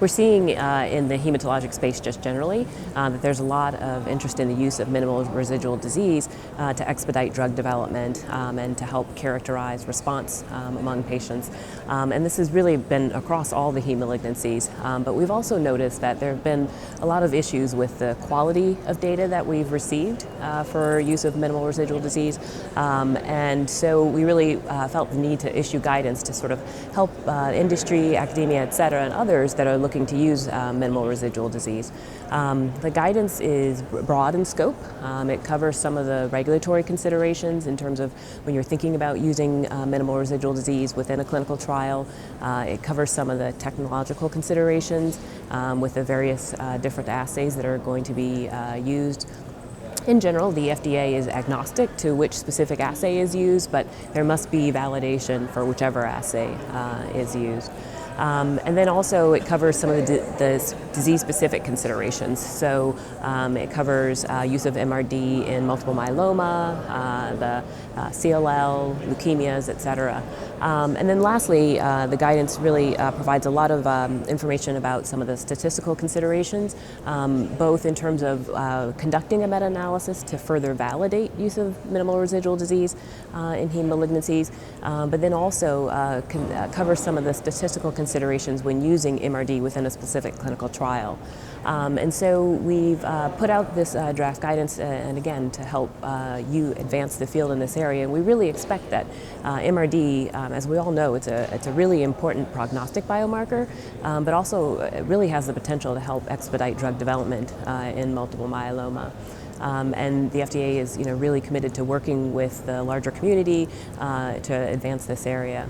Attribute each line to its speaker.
Speaker 1: We're seeing in the hematologic space just generally that there's a lot of interest in the use of minimal residual disease to expedite drug development and to help characterize response among patients. And this has really been across all the heme malignancies, but we've also noticed that there have been a lot of issues with the quality of data that we've received for use of minimal residual disease. And so we really felt the need to issue guidance to sort of help industry, academia, et cetera, and others that are looking to use minimal residual disease. The guidance is broad in scope. It covers some of the regulatory considerations in terms of when you're thinking about using minimal residual disease within a clinical trial. It covers some of the technological considerations with the various different assays that are going to be used. In general, the FDA is agnostic to which specific assay is used, but there must be validation for whichever assay is used. And then also it covers some of the disease-specific considerations. So it covers use of MRD in multiple myeloma, the CLL, leukemias, et cetera. And then lastly, the guidance really provides a lot of information about some of the statistical considerations, both in terms of conducting a meta-analysis to further validate use of minimal residual disease in heme malignancies, but then also covers some of the statistical considerations when using MRD within a specific clinical trial. And so we've put out this draft guidance, and again, to help you advance the field in this area. And we really expect that MRD, as we all know, it's a really important prognostic biomarker, but also it really has the potential to help expedite drug development in multiple myeloma. And the FDA is really committed to working with the larger community to advance this area.